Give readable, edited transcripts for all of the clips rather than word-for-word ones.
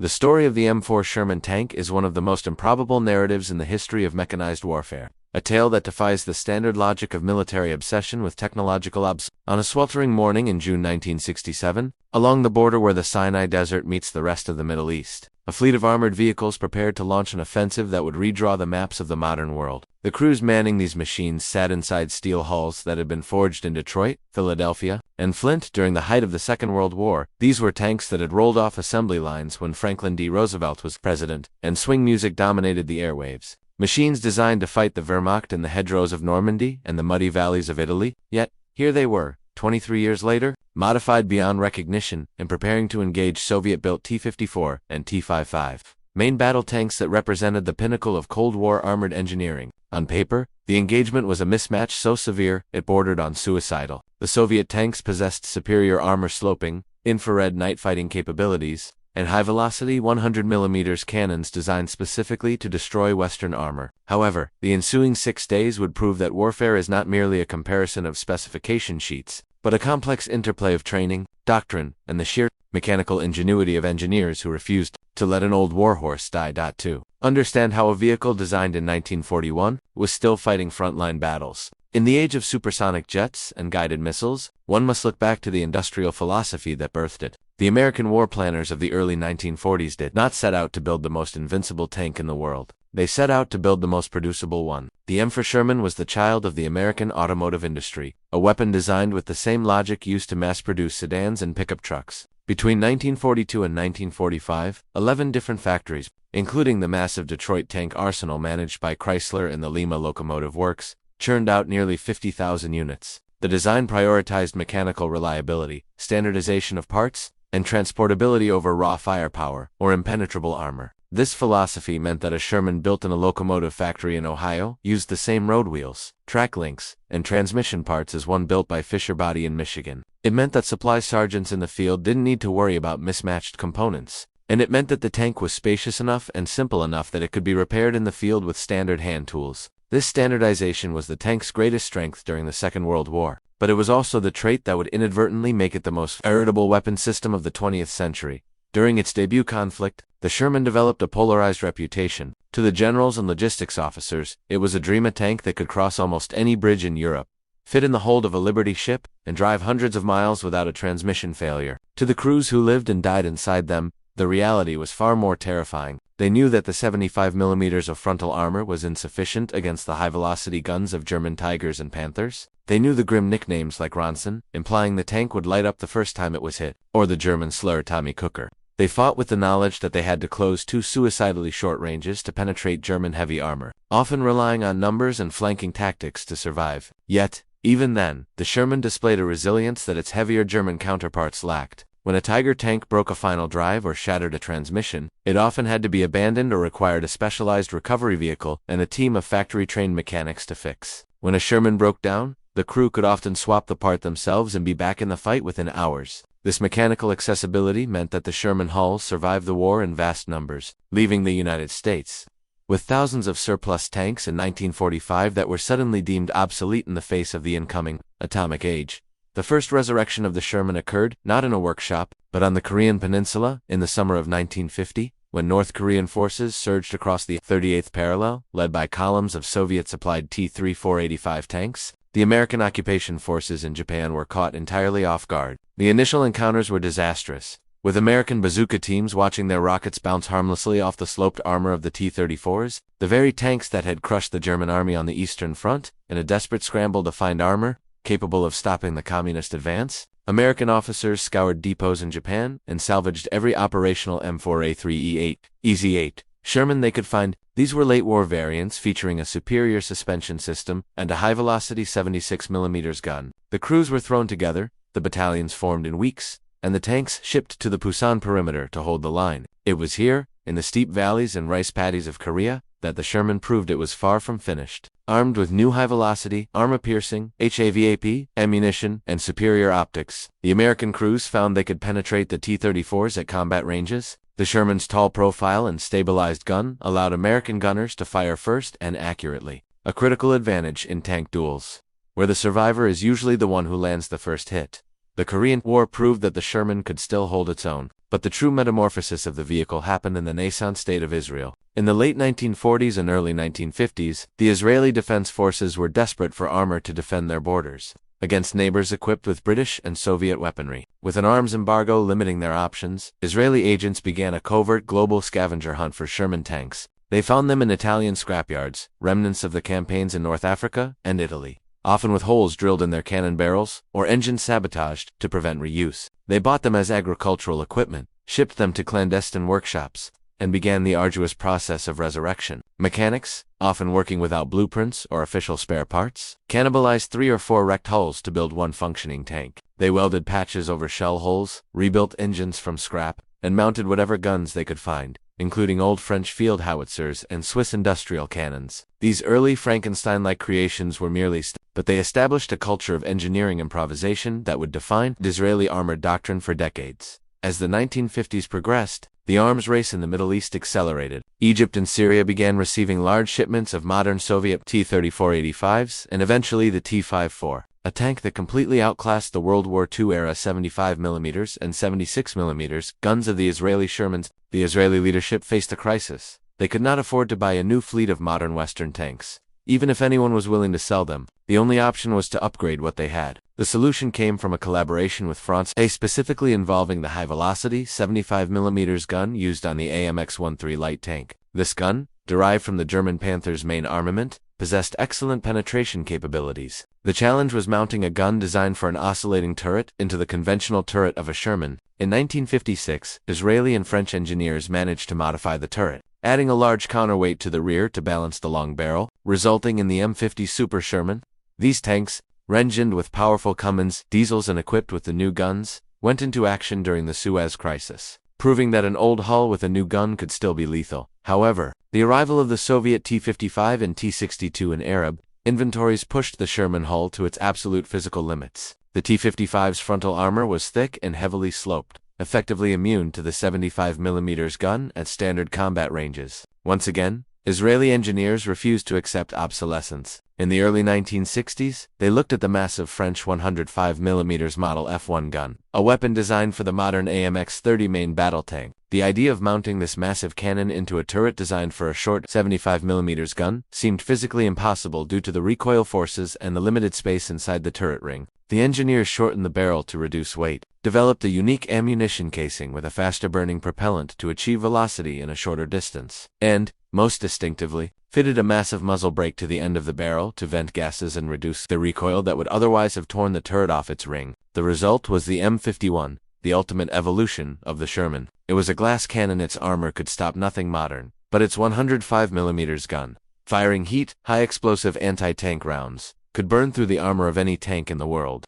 The story of the M4 Sherman tank is one of the most improbable narratives in the history of mechanized warfare, a tale that defies the standard logic of military obsession with technological obs. On a sweltering morning in June 1967, along the border where the Sinai Desert meets the rest of the Middle East, a fleet of armored vehicles prepared to launch an offensive that would redraw the maps of the modern world. The crews manning these machines sat inside steel hulls that had been forged in Detroit, Philadelphia, and Flint during the height of the Second World War. These were tanks that had rolled off assembly lines when Franklin D. Roosevelt was president, and swing music dominated the airwaves. Machines designed to fight the Wehrmacht in the hedgerows of Normandy and the muddy valleys of Italy. Yet, here they were, 23 years later, modified beyond recognition and preparing to engage Soviet-built T-34 and T-55, main battle tanks that represented the pinnacle of Cold War armored engineering. On paper, the engagement was a mismatch so severe it bordered on suicidal. The Soviet tanks possessed superior armor-sloping, infrared night-fighting capabilities, and high-velocity 100mm cannons designed specifically to destroy Western armor. However, the ensuing 6 days would prove that warfare is not merely a comparison of specification sheets, but a complex interplay of training, doctrine, and the sheer mechanical ingenuity of engineers who refused to let an old warhorse die. To understand how a vehicle designed in 1941 was still fighting frontline battles in the age of supersonic jets and guided missiles, one must look back to the industrial philosophy that birthed it. The American war planners of the early 1940s did not set out to build the most invincible tank in the world. They set out to build the most producible one. The M4 Sherman was the child of the American automotive industry, a weapon designed with the same logic used to mass-produce sedans and pickup trucks. Between 1942 and 1945, 11 different factories, including the massive Detroit tank arsenal managed by Chrysler and the Lima Locomotive Works, churned out nearly 50,000 units. The design prioritized mechanical reliability, standardization of parts, and transportability over raw firepower, or impenetrable armor. This philosophy meant that a Sherman built in a locomotive factory in Ohio used the same road wheels, track links, and transmission parts as one built by Fisher Body in Michigan. It meant that supply sergeants in the field didn't need to worry about mismatched components, and it meant that the tank was spacious enough and simple enough that it could be repaired in the field with standard hand tools. This standardization was the tank's greatest strength during the Second World War, but it was also the trait that would inadvertently make it the most veritable weapon system of the 20th century. During its debut conflict, the Sherman developed a polarized reputation. To the generals and logistics officers, it was a dream, a tank that could cross almost any bridge in Europe, fit in the hold of a Liberty ship, and drive hundreds of miles without a transmission failure. To the crews who lived and died inside them, the reality was far more terrifying. They knew that the 75mm of frontal armor was insufficient against the high-velocity guns of German Tigers and Panthers. They knew the grim nicknames like Ronson, implying the tank would light up the first time it was hit, or the German slur Tommy Cooker. They fought with the knowledge that they had to close 2 suicidally short ranges to penetrate German heavy armor, often relying on numbers and flanking tactics to survive. Yet, even then, the Sherman displayed a resilience that its heavier German counterparts lacked. When a Tiger tank broke a final drive or shattered a transmission, it often had to be abandoned or required a specialized recovery vehicle and a team of factory-trained mechanics to fix. When a Sherman broke down, the crew could often swap the part themselves and be back in the fight within hours. This mechanical accessibility meant that the Sherman hulls survived the war in vast numbers, leaving the United States with thousands of surplus tanks in 1945 that were suddenly deemed obsolete in the face of the incoming atomic age. The first resurrection of the Sherman occurred, not in a workshop, but on the Korean Peninsula, in the summer of 1950, when North Korean forces surged across the 38th parallel, led by columns of Soviet-supplied T-34 tanks. The American occupation forces in Japan were caught entirely off guard. The initial encounters were disastrous, with American bazooka teams watching their rockets bounce harmlessly off the sloped armor of the T-34s, the very tanks that had crushed the German army on the Eastern Front, in a desperate scramble to find armor capable of stopping the communist advance. American officers scoured depots in Japan and salvaged every operational M4A3E8, EZ-8 Sherman they could find. These were late-war variants featuring a superior suspension system and a high-velocity 76mm gun. The crews were thrown together, the battalions formed in weeks, and the tanks shipped to the Pusan perimeter to hold the line. It was here, in the steep valleys and rice paddies of Korea, that the Sherman proved it was far from finished. Armed with new high-velocity, armor-piercing, HAVAP, ammunition, and superior optics, the American crews found they could penetrate the T-34s at combat ranges. The Sherman's tall profile and stabilized gun allowed American gunners to fire first and accurately, a critical advantage in tank duels, where the survivor is usually the one who lands the first hit. The Korean War proved that the Sherman could still hold its own. But the true metamorphosis of the vehicle happened in the nascent state of Israel. In the late 1940s and early 1950s, the Israeli Defense Forces were desperate for armor to defend their borders against neighbors equipped with British and Soviet weaponry. With an arms embargo limiting their options, Israeli agents began a covert global scavenger hunt for Sherman tanks. They found them in Italian scrapyards, remnants of the campaigns in North Africa and Italy, often with holes drilled in their cannon barrels or engines sabotaged to prevent reuse. They bought them as agricultural equipment, shipped them to clandestine workshops, and began the arduous process of resurrection. Mechanics, often working without blueprints or official spare parts, cannibalized 3 or 4 wrecked hulls to build one functioning tank. They welded patches over shell holes, rebuilt engines from scrap, and mounted whatever guns they could find, including old French field howitzers and Swiss industrial cannons. These early Frankenstein-like creations were merely but they established a culture of engineering improvisation that would define the Israeli armored doctrine for decades. As the 1950s progressed, the arms race in the Middle East accelerated. Egypt and Syria began receiving large shipments of modern Soviet T-34 and eventually the T-54, a tank that completely outclassed the World War II-era 75mm and 76mm guns of the Israeli Shermans. The Israeli leadership faced a crisis. They could not afford to buy a new fleet of modern Western tanks. Even if anyone was willing to sell them, the only option was to upgrade what they had. The solution came from a collaboration with France, specifically involving the high-velocity 75mm gun used on the AMX-13 light tank. This gun, derived from the German Panther's main armament, possessed excellent penetration capabilities. The challenge was mounting a gun designed for an oscillating turret into the conventional turret of a Sherman. In 1956, Israeli and French engineers managed to modify the turret, adding a large counterweight to the rear to balance the long barrel, resulting in the M50 Super Sherman. These tanks, engined with powerful Cummins diesels and equipped with the new guns, went into action during the Suez Crisis, proving that an old hull with a new gun could still be lethal. However, the arrival of the Soviet T-55 and T-62 in Arab inventories pushed the Sherman hull to its absolute physical limits. The T-55's frontal armor was thick and heavily sloped, effectively immune to the 75mm gun at standard combat ranges. Once again, Israeli engineers refused to accept obsolescence. In the early 1960s, they looked at the massive French 105mm model F1 gun, a weapon designed for the modern AMX-30 main battle tank. The idea of mounting this massive cannon into a turret designed for a short 75mm gun seemed physically impossible due to the recoil forces and the limited space inside the turret ring. The engineers shortened the barrel to reduce weight, developed a unique ammunition casing with a faster-burning propellant to achieve velocity in a shorter distance, and, most distinctively, fitted a massive muzzle brake to the end of the barrel to vent gases and reduce the recoil that would otherwise have torn the turret off its ring. The result was the M51, the ultimate evolution of the Sherman. It was a glass cannon. Its armor could stop nothing modern, but its 105mm gun, firing heat, high-explosive anti-tank rounds, could burn through the armor of any tank in the world.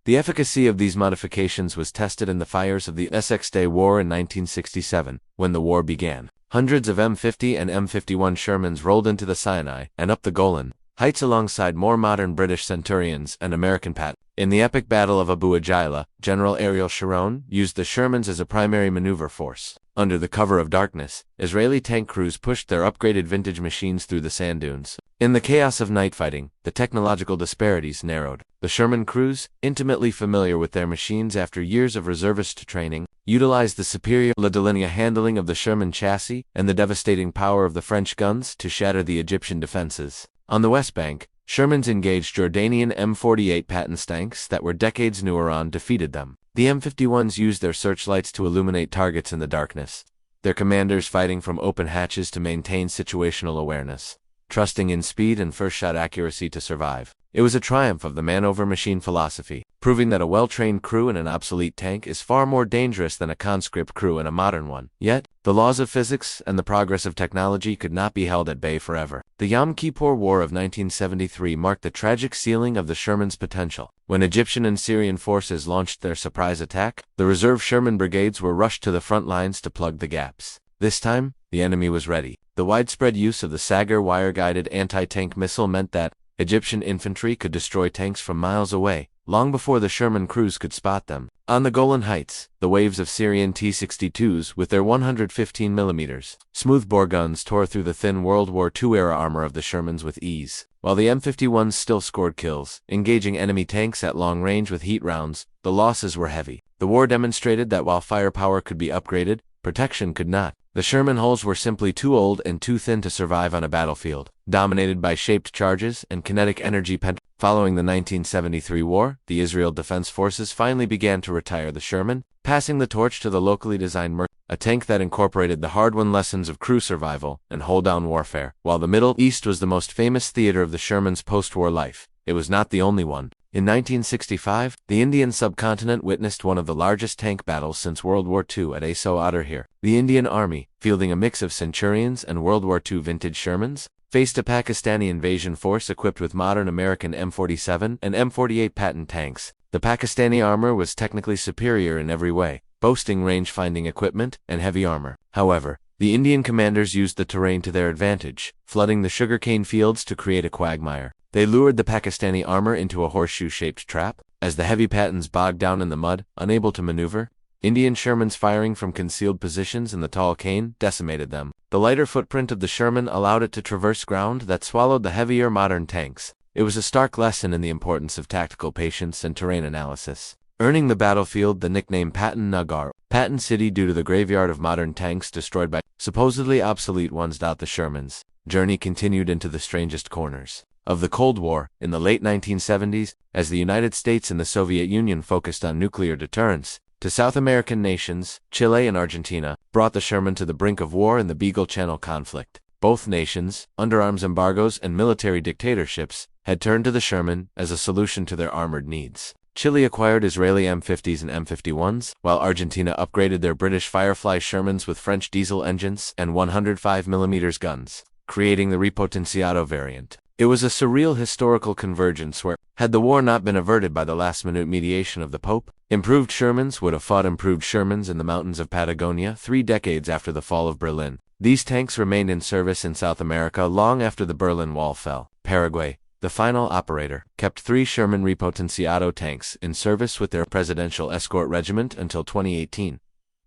The efficacy of these modifications was tested in the fires of the Six-Day War in 1967. When the war began, hundreds of M50 and M51 Shermans rolled into the Sinai and up the Golan Heights alongside more modern British Centurions and American Pat. In the epic Battle of WWII, General Ariel Sharon used the Shermans as a primary maneuver force. Under the cover of darkness, Israeli tank crews pushed their upgraded vintage machines through the sand dunes. In the chaos of night fighting, the technological disparities narrowed. The Sherman crews, intimately familiar with their machines after years of reservist training, utilized the superior La Delinea handling of the Sherman chassis and the devastating power of the French guns to shatter the Egyptian defenses. On the West Bank, Shermans engaged Jordanian M48 Patton tanks that were decades newer and defeated them. The M51s used their searchlights to illuminate targets in the darkness, their commanders fighting from open hatches to maintain situational awareness, trusting in speed and first-shot accuracy to survive. It was a triumph of the man-over-machine philosophy, proving that a well-trained crew in an obsolete tank is far more dangerous than a conscript crew in a modern one. Yet, the laws of physics and the progress of technology could not be held at bay forever. The Yom Kippur War of 1973 marked the tragic ceiling of the Sherman's potential. When Egyptian and Syrian forces launched their surprise attack, the reserve Sherman brigades were rushed to the front lines to plug the gaps. This time, the enemy was ready. The widespread use of the Sagar wire-guided anti-tank missile meant that Egyptian infantry could destroy tanks from miles away, long before the Sherman crews could spot them. On the Golan Heights, the waves of Syrian T-62s with their 115mm smoothbore guns tore through the thin World War II-era armor of the Shermans with ease, while the M51s still scored kills, engaging enemy tanks at long range with heat rounds. The losses were heavy. The war demonstrated that while firepower could be upgraded, protection could not. The Sherman hulls were simply too old and too thin to survive on a battlefield, dominated by shaped charges and kinetic energy Following the 1973 war, the Israel Defense Forces finally began to retire the Sherman, passing the torch to the locally designed Merc, a tank that incorporated the hard-won lessons of crew survival and hold-down warfare. While the Middle East was the most famous theater of the Sherman's post-war life, it was not the only one. In 1965, the Indian subcontinent witnessed one of the largest tank battles since World War II at Asal Uttar here. The Indian Army, fielding a mix of Centurions and World War II vintage Shermans, faced a Pakistani invasion force equipped with modern American M47 and M48 Patton tanks. The Pakistani armor was technically superior in every way, boasting range-finding equipment and heavy armor. However, the Indian commanders used the terrain to their advantage, flooding the sugarcane fields to create a quagmire. They lured the Pakistani armor into a horseshoe-shaped trap. As the heavy Pattons bogged down in the mud, unable to maneuver, Indian Shermans firing from concealed positions in the tall cane decimated them. The lighter footprint of the Sherman allowed it to traverse ground that swallowed the heavier modern tanks. It was a stark lesson in the importance of tactical patience and terrain analysis, earning the battlefield the nickname Patton Nagar, Patton City, due to the graveyard of modern tanks destroyed by supposedly obsolete ones. The Sherman's journey continued into the strangest corners of the Cold War. In the late 1970s, as the United States and the Soviet Union focused on nuclear deterrence, to South American nations, Chile and Argentina, brought the Sherman to the brink of war in the Beagle Channel conflict. Both nations, under arms embargoes and military dictatorships, had turned to the Sherman as a solution to their armored needs. Chile acquired Israeli M50s and M51s, while Argentina upgraded their British Firefly Shermans with French diesel engines and 105mm guns, creating the Ripotenciado variant. It was a surreal historical convergence where, had the war not been averted by the last-minute mediation of the Pope, improved Shermans would have fought improved Shermans in the mountains of Patagonia 3 decades after the fall of Berlin. These tanks remained in service in South America long after the Berlin Wall fell. Paraguay, the final operator, kept 3 Sherman Ripotenciado tanks in service with their presidential escort regiment until 2018.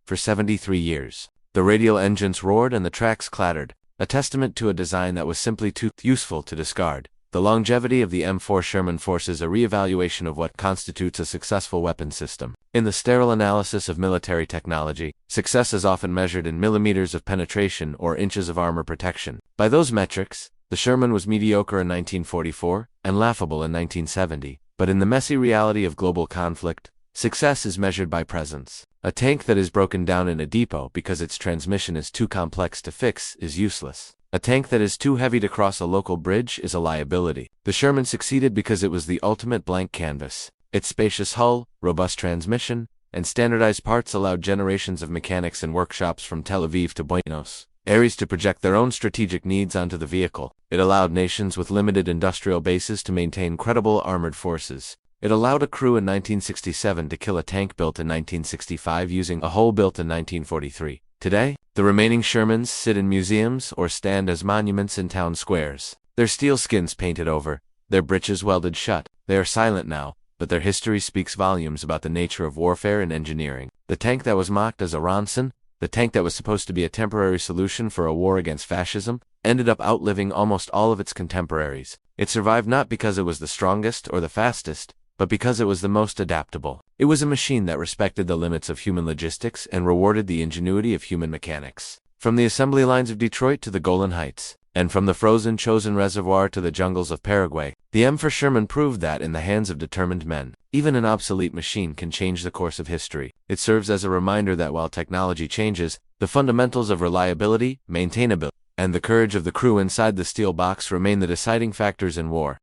For 73 years, the radial engines roared and the tracks clattered, a testament to a design that was simply too useful to discard. The longevity of the M4 Sherman forces a re-evaluation of what constitutes a successful weapon system. In the sterile analysis of military technology, success is often measured in millimeters of penetration or inches of armor protection. By those metrics, the Sherman was mediocre in 1944 and laughable in 1970. But in the messy reality of global conflict, success is measured by presence. A tank that is broken down in a depot because its transmission is too complex to fix is useless. A tank that is too heavy to cross a local bridge is a liability. The Sherman succeeded because it was the ultimate blank canvas. Its spacious hull, robust transmission, and standardized parts allowed generations of mechanics and workshops from Tel Aviv to Buenos Aires to project their own strategic needs onto the vehicle. It allowed nations with limited industrial bases to maintain credible armored forces. It allowed a crew in 1967 to kill a tank built in 1965 using a hull built in 1943. Today, the remaining Shermans sit in museums or stand as monuments in town squares. Their steel skins painted over, their breeches welded shut. They are silent now, but their history speaks volumes about the nature of warfare and engineering. The tank that was mocked as a Ronson, the tank that was supposed to be a temporary solution for a war against fascism, ended up outliving almost all of its contemporaries. It survived not because it was the strongest or the fastest, but because it was the most adaptable. It was a machine that respected the limits of human logistics and rewarded the ingenuity of human mechanics. From the assembly lines of Detroit to the Golan Heights, and from the frozen Chosin Reservoir to the jungles of Paraguay, the M4 Sherman proved that in the hands of determined men, even an obsolete machine can change the course of history. It serves as a reminder that while technology changes, the fundamentals of reliability, maintainability, and the courage of the crew inside the steel box remain the deciding factors in war.